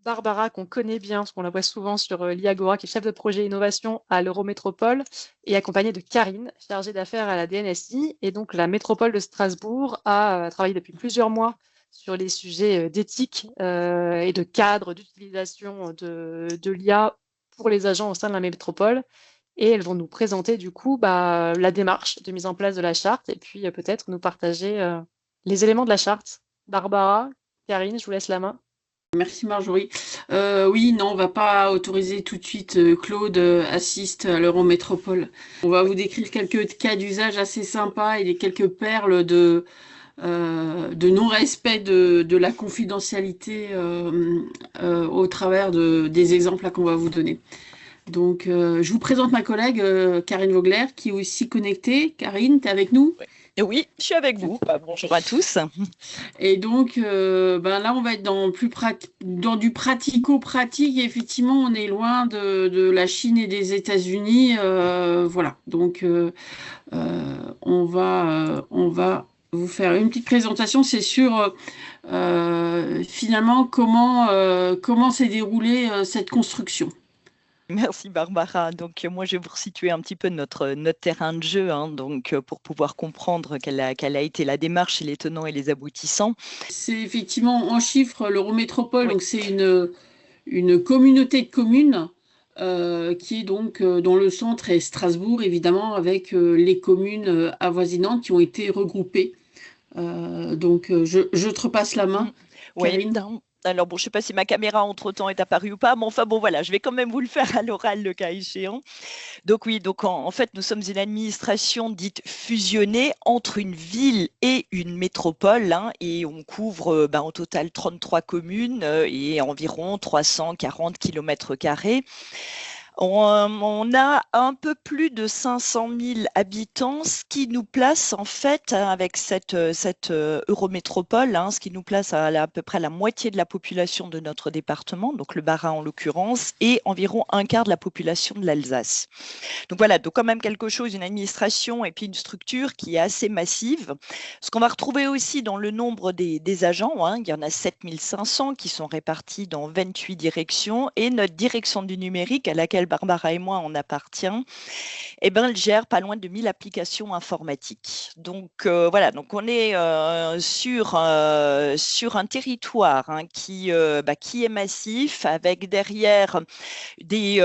Barbara, qu'on connaît bien, parce qu'on la voit souvent sur l'IAGORA, qui est chef de projet innovation à l'Eurométropole, et accompagnée de Karine, chargée d'affaires à la DNSI. Et donc, la métropole de Strasbourg a travaillé depuis plusieurs mois sur les sujets d'éthique et de cadre d'utilisation de l'IA pour les agents au sein de la métropole. Et elles vont nous présenter du coup la démarche de mise en place de la charte et puis peut-être nous partager les éléments de la charte. Barbara, Karine, je vous laisse la main. Merci Marjorie. Oui, non, on va pas autoriser tout de suite Claude assiste à l'Eurométropole. On va vous décrire quelques cas d'usage assez sympas et les quelques perles de non-respect de la confidentialité au travers des exemples là qu'on va vous donner. Donc, je vous présente ma collègue Karine Vogler qui est aussi connectée. Karine, tu es avec nous? Oui. Oui, je suis avec vous. Bonjour à tous. Et donc, là, on va être dans du pratico-pratique. Effectivement, on est loin de la Chine et des États-Unis. Voilà. Donc, on va vous faire une petite présentation. C'est sur finalement comment s'est déroulée cette construction. Merci Barbara. Donc moi je vais vous resituer un petit peu notre terrain de jeu, hein, donc pour pouvoir comprendre quelle a été la démarche et les tenants et les aboutissants. C'est effectivement en chiffres l'Eurométropole, Oui. donc c'est une communauté de communes qui est donc dont le centre est Strasbourg, évidemment, avec les communes avoisinantes qui ont été regroupées. Je te repasse la main, Oui, Karine. alors bon, je ne sais pas si ma caméra entre-temps est apparue ou pas, mais enfin bon voilà, je vais quand même vous le faire à l'oral le cas échéant. Donc oui, donc en fait, nous sommes une administration dite fusionnée entre une ville et une métropole, hein, et on couvre en total 33 communes et environ 340 km². On a un peu plus de 500 000 habitants, ce qui nous place en fait avec cette eurométropole, hein, ce qui nous place à peu près la moitié de la population de notre département, donc le Bas-Rhin en l'occurrence, et environ un quart de la population de l'Alsace. Donc voilà, donc quand même quelque chose, une administration et puis une structure qui est assez massive. Ce qu'on va retrouver aussi dans le nombre des agents, hein, il y en a 7500 qui sont répartis dans 28 directions, et notre direction du numérique à laquelle Barbara et moi on appartient, elle gère pas loin de 1000 applications informatiques. Donc voilà, donc on est sur un territoire, hein, qui est massif, avec derrière des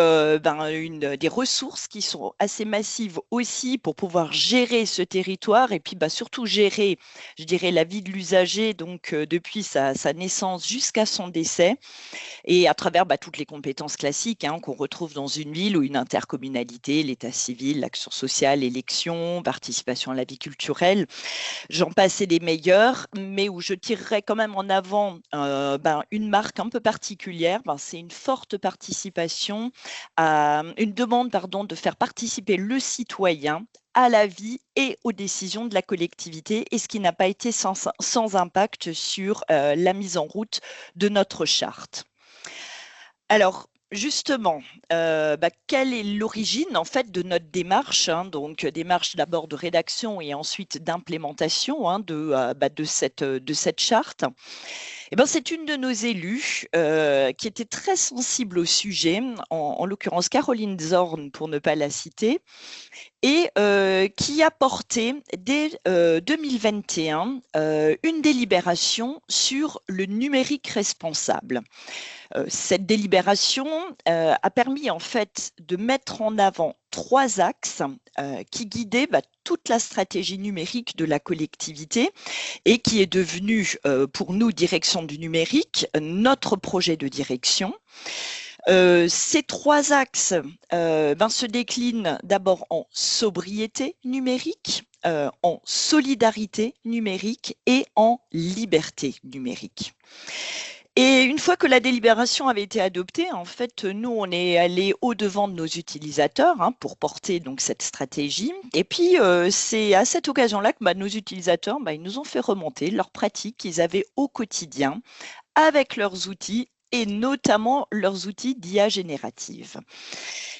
ressources qui sont assez massives aussi pour pouvoir gérer ce territoire et puis surtout gérer, je dirais, la vie de l'usager, donc depuis sa naissance jusqu'à son décès, et à travers toutes les compétences classiques, hein, qu'on retrouve dans une ville ou une intercommunalité, l'état civil, l'action sociale, l'élection, participation à la vie culturelle. J'en passais des meilleurs, mais où je tirerais quand même en avant une marque un peu particulière. C'est une forte participation, une demande de faire participer le citoyen à la vie et aux décisions de la collectivité, et ce qui n'a pas été sans impact sur la mise en route de notre charte. Alors, justement, quelle est l'origine en fait de notre démarche, hein, donc démarche d'abord de rédaction et ensuite d'implémentation, hein, de cette charte. C'est une de nos élues qui était très sensible au sujet, en l'occurrence Caroline Zorn pour ne pas la citer, et qui a porté dès 2021 une délibération sur le numérique responsable. Cette délibération a permis en fait de mettre en avant 3 axes qui guidaient toute la stratégie numérique de la collectivité, et qui est devenu pour nous, direction du numérique, notre projet de direction. Ces 3 axes se déclinent d'abord en sobriété numérique, en solidarité numérique et en liberté numérique. Et une fois que la délibération avait été adoptée, en fait, nous, on est allé au-devant de nos utilisateurs, hein, pour porter donc cette stratégie. Et puis, c'est à cette occasion-là que nos utilisateurs, ils nous ont fait remonter leurs pratiques qu'ils avaient au quotidien avec leurs outils, et notamment leurs outils d'IA générative.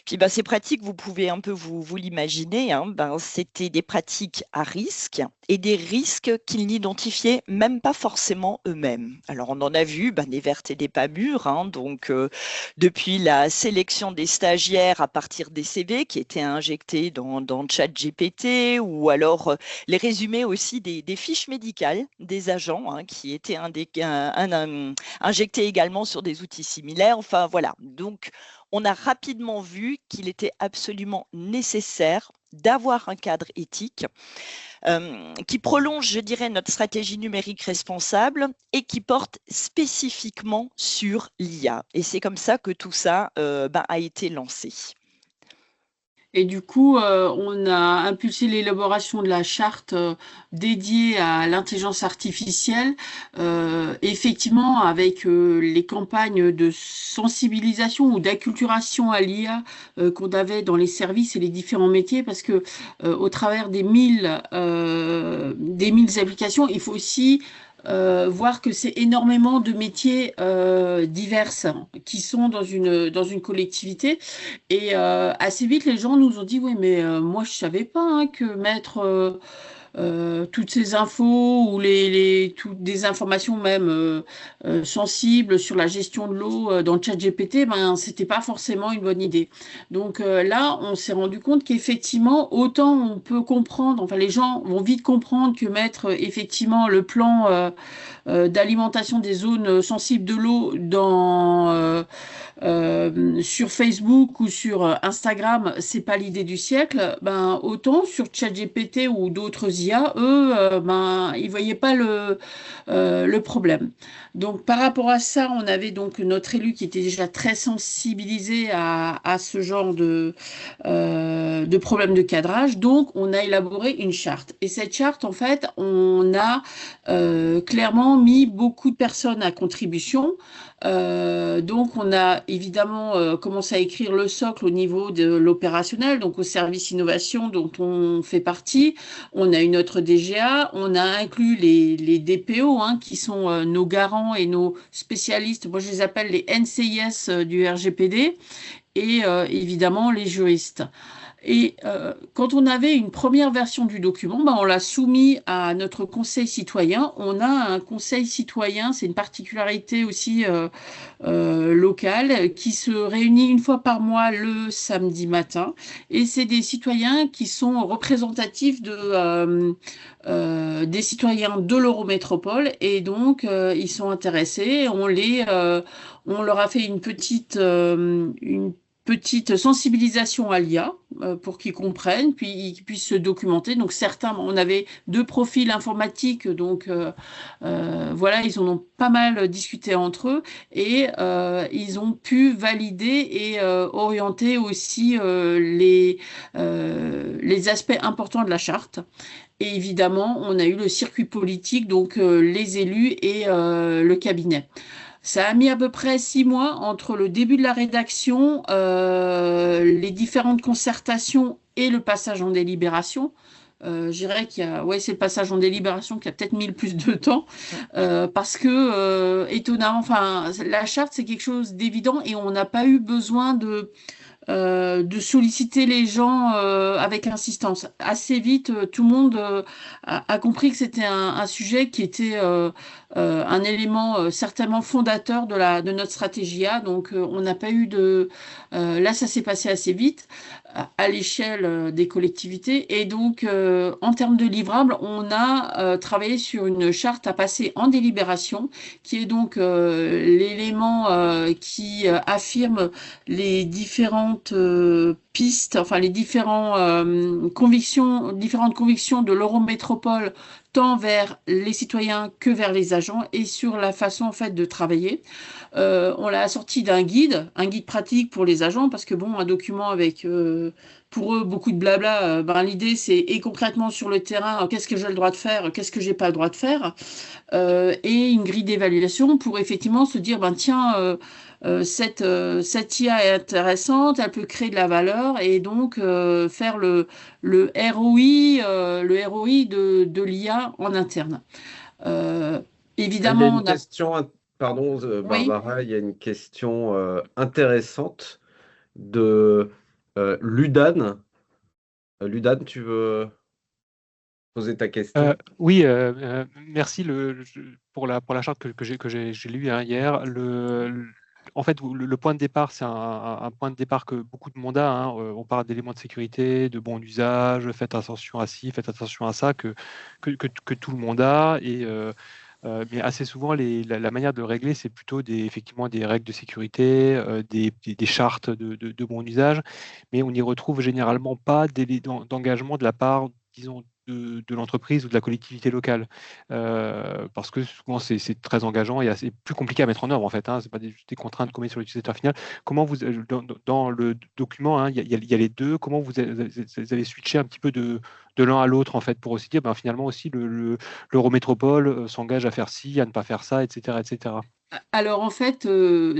Puis ces pratiques, vous pouvez un peu vous l'imaginer, hein, c'était des pratiques à risque et des risques qu'ils n'identifiaient même pas forcément eux-mêmes. Alors on en a vu des vertes et des pas mûres, hein, donc depuis la sélection des stagiaires à partir des CV qui étaient injectés dans ChatGPT, ou alors les résumés aussi des fiches médicales des agents, hein, qui étaient injectés également sur des outils similaires. Enfin voilà, donc on a rapidement vu qu'il était absolument nécessaire d'avoir un cadre éthique qui prolonge, je dirais, notre stratégie numérique responsable et qui porte spécifiquement sur l'IA. Et c'est comme ça que tout ça a été lancé. Et du coup, on a impulsé l'élaboration de la charte dédiée à l'intelligence artificielle, effectivement avec les campagnes de sensibilisation ou d'acculturation à l'IA qu'on avait dans les services et les différents métiers, parce que au travers des 1000 applications, il faut aussi voir que c'est énormément de métiers divers qui sont dans une collectivité. Et assez vite, les gens nous ont dit, oui, mais moi, je savais pas que mettre toutes ces infos ou toutes des informations même sensibles sur la gestion de l'eau dans le chat GPT, c'était pas forcément une bonne idée. Donc là, on s'est rendu compte qu'effectivement, autant on peut comprendre, enfin les gens vont vite comprendre que mettre effectivement le plan d'alimentation des zones sensibles de l'eau sur Facebook ou sur Instagram, c'est pas l'idée du siècle. Autant sur ChatGPT ou d'autres IA, eux, ils voyaient pas le problème. Donc par rapport à ça, on avait donc notre élu qui était déjà très sensibilisé à ce genre de problème de cadrage. Donc on a élaboré une charte. Et cette charte, en fait, on a clairement mis beaucoup de personnes à contribution. Donc on a évidemment commencé à écrire le socle au niveau de l'opérationnel, donc au service innovation dont on fait partie. On a une autre DGA, on a inclus les DPO qui sont nos garants et nos spécialistes. Moi je les appelle les NCIS du RGPD, et évidemment les juristes. Et quand on avait une première version du document, on l'a soumis à notre conseil citoyen. On a un conseil citoyen, c'est une particularité aussi locale, qui se réunit une fois par mois le samedi matin. Et c'est des citoyens qui sont représentatifs des citoyens de l'Eurométropole. Et donc, ils sont intéressés. On leur a fait une petite sensibilisation à l'IA pour qu'ils comprennent, puis ils puissent se documenter. Donc certains, on avait 2 profils informatiques, donc voilà, ils en ont pas mal discuté entre eux, et ils ont pu valider et orienter aussi les aspects importants de la charte. Et évidemment, on a eu le circuit politique, donc les élus et le cabinet. Ça a mis à peu près 6 mois entre le début de la rédaction, les différentes concertations et le passage en délibération. Je dirais c'est le passage en délibération qui a peut-être mis le plus de temps, parce que étonnamment, enfin, la charte c'est quelque chose d'évident et on n'a pas eu besoin de solliciter les gens avec insistance. Assez vite, tout le monde a compris que c'était un sujet qui était un élément certainement fondateur de notre stratégie A. Donc, on n'a pas eu là, ça s'est passé assez vite à l'échelle des collectivités. Et donc, en termes de livrables, on a travaillé sur une charte à passer en délibération, qui est donc l'élément qui affirme les différentes pistes, enfin les différentes convictions de l'Eurométropole, tant vers les citoyens que vers les agents, et sur la façon en fait de travailler. On l'a assorti un guide pratique pour les agents, parce que un document avec pour eux beaucoup de blabla, l'idée c'est et concrètement sur le terrain, qu'est-ce que j'ai le droit de faire, qu'est-ce que j'ai pas le droit de faire, et une grille d'évaluation pour effectivement se dire tiens, cette IA est intéressante, elle peut créer de la valeur, et donc faire le ROI de l'IA en interne. Euh, Il y a Évidemment, une on a... question, pardon Oui, Barbara, il y a une question intéressante de Ludan, Ludan, tu veux poser ta question? Oui, merci pour la charte que j'ai lue hein, hier. En fait, le point de départ, c'est un point de départ que beaucoup de monde a. Hein. On parle d'éléments de sécurité, de bon usage, faites attention à ci, faites attention à ça, que tout le monde a. Mais assez souvent, la manière de le régler, c'est plutôt effectivement des règles de sécurité, des chartes de bon usage, mais on n'y retrouve généralement pas d'engagement de la part, disons, de l'entreprise ou de la collectivité locale, parce que souvent c'est très engageant et assez plus compliqué à mettre en œuvre en fait. Hein, c'est pas juste des contraintes qu'on met sur l'utilisateur final. Comment vous dans le document, hein, il y a les deux. Comment vous allez switcher un petit peu de l'un à l'autre en fait pour aussi dire ben, finalement aussi l'Eurométropole s'engage à faire ci, à ne pas faire ça, etc., etc. Alors en fait,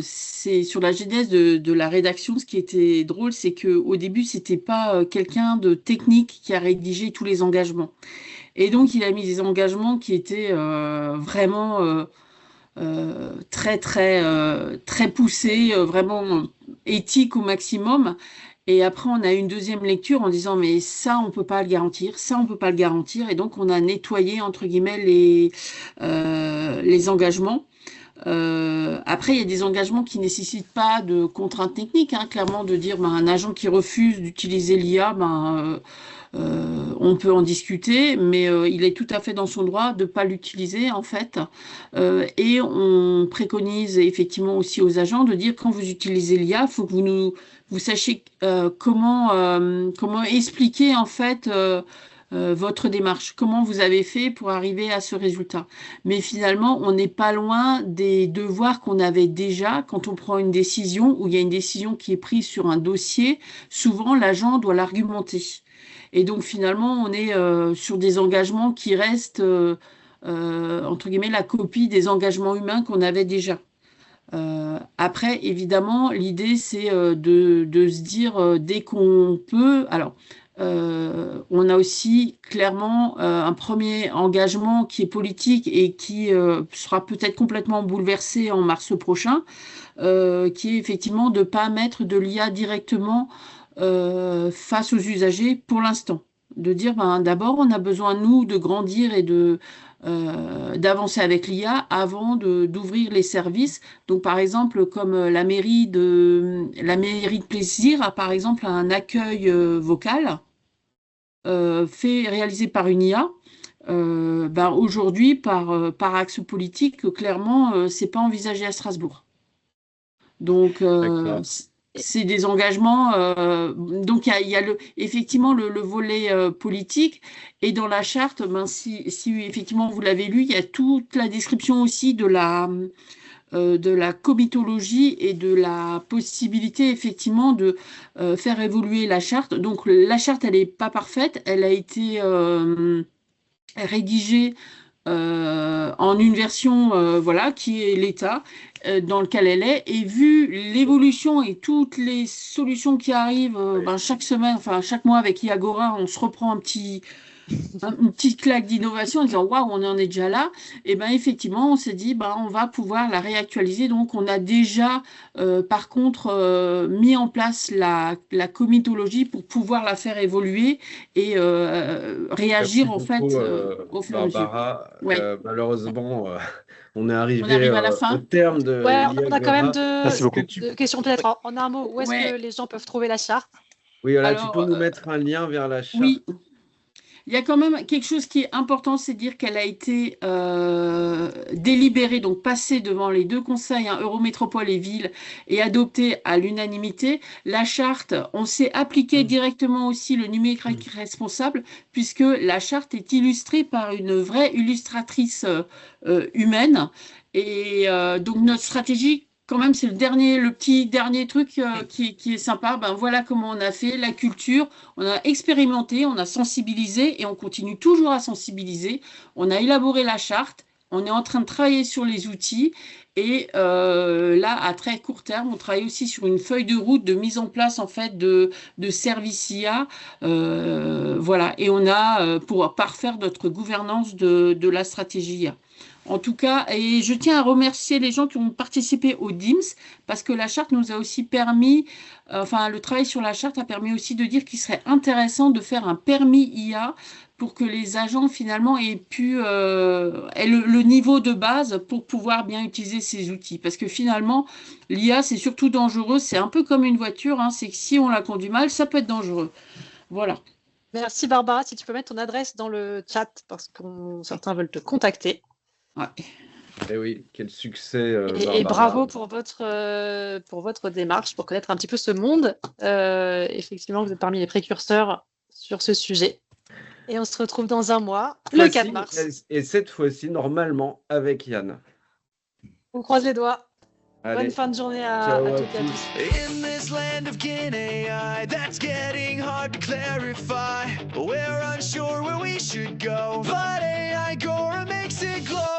c'est sur la genèse de la rédaction, ce qui était drôle, c'est qu'au début, c'était pas quelqu'un de technique qui a rédigé tous les engagements. Et donc, il a mis des engagements qui étaient vraiment très, très, très poussés, vraiment éthiques au maximum. Et après, on a eu une deuxième lecture en disant, mais ça, on peut pas le garantir, ça, on peut pas le garantir. Et donc, on a nettoyé, entre guillemets, les engagements. Après, il y a des engagements qui nécessitent pas de contraintes techniques, hein, clairement de dire ben, un agent qui refuse d'utiliser l'IA, on peut en discuter, mais il est tout à fait dans son droit de ne pas l'utiliser en fait. Et on préconise effectivement aussi aux agents de dire quand vous utilisez l'IA, il faut que vous sachiez comment expliquer en fait votre démarche, comment vous avez fait pour arriver à ce résultat. Mais finalement, on n'est pas loin des devoirs qu'on avait déjà quand on prend une décision, où il y a une décision qui est prise sur un dossier, souvent l'agent doit l'argumenter. Et donc finalement, on est sur des engagements qui restent, entre guillemets, la copie des engagements humains qu'on avait déjà. Après, évidemment, l'idée, c'est de se dire dès qu'on peut. Alors, on a aussi clairement un premier engagement qui est politique et qui sera peut-être complètement bouleversé en mars prochain, qui est effectivement de ne pas mettre de l'IA directement face aux usagers pour l'instant. De dire, ben, d'abord, on a besoin, nous, de grandir et d'avancer avec l'IA avant d'ouvrir les services. Donc, par exemple, comme la mairie de Plaisir a, par exemple, un accueil vocal réalisé par une IA. Ben, aujourd'hui, par axe politique, clairement, c'est pas envisagé à Strasbourg. Donc, D'accord. c'est des engagements. Donc, il y a effectivement le volet politique. Et dans la charte, ben, si effectivement vous l'avez lu, il y a toute la description aussi de la comitologie et de la possibilité effectivement de faire évoluer la charte. Donc, la charte, elle n'est pas parfaite. Elle a été rédigée en une version voilà, qui est l'état dans lequel elle est. Et vu l'évolution et toutes les solutions qui arrivent ben, chaque semaine, enfin chaque mois avec Iagora, on se reprend une petite claque d'innovation en disant waouh, on en est déjà là. Et ben effectivement, on s'est dit ben, on va pouvoir la réactualiser. Donc on a déjà par contre mis en place la comitologie pour pouvoir la faire évoluer et réagir Merci en fait beaucoup, au fur et à mesure. Barbara. Ouais. Malheureusement, on est On arrivé arrive à la au fin. terme de Ouais, on a quand même l'Iagora. Merci beaucoup. deux questions peut-être en un mot. Où est-ce Ouais. que les gens peuvent trouver la charte? Oui, voilà, tu Alors, peux nous mettre un lien vers la charte. oui, il y a quand même quelque chose qui est important, c'est dire qu'elle a été délibérée, donc passée devant les deux conseils, hein, Eurométropole et Ville, et adoptée à l'unanimité. La charte, on s'est appliqué directement aussi le numérique responsable, puisque la charte est illustrée par une vraie illustratrice humaine. Et donc notre stratégie, quand même, c'est le petit dernier truc qui est sympa. Ben voilà comment on a fait la culture. On a expérimenté, on a sensibilisé et on continue toujours à sensibiliser. On a élaboré la charte. On est en train de travailler sur les outils. Et là, à très court terme, on travaille aussi sur une feuille de route de mise en place en fait de services IA. Voilà. Et on a pour parfaire notre gouvernance de la stratégie IA. En tout cas, et je tiens à remercier les gens qui ont participé au DIMS, parce que la charte nous a aussi permis, enfin le travail sur la charte a permis aussi de dire qu'il serait intéressant de faire un permis IA pour que les agents finalement aient aient le niveau de base pour pouvoir bien utiliser ces outils. Parce que finalement, l'IA, c'est surtout dangereux, c'est un peu comme une voiture, hein, c'est que si on la conduit mal, ça peut être dangereux. Voilà. Merci Barbara, si tu peux mettre ton adresse dans le chat parce que certains veulent te contacter. Ouais. Et oui, quel succès, Et Barbara. bravo pour votre démarche, pour connaître un petit peu ce monde. Effectivement, vous êtes parmi les précurseurs sur ce sujet. Et on se retrouve dans un mois, le 4 mars. Et cette fois-ci, normalement, avec Yann. On croise les doigts. Allez, Bonne fin de journée à ciao à toutes et à tous. tous. In this land of GenAI, that's getting hard to clarify. We're unsure where we should go, but AI Gora makes it glow.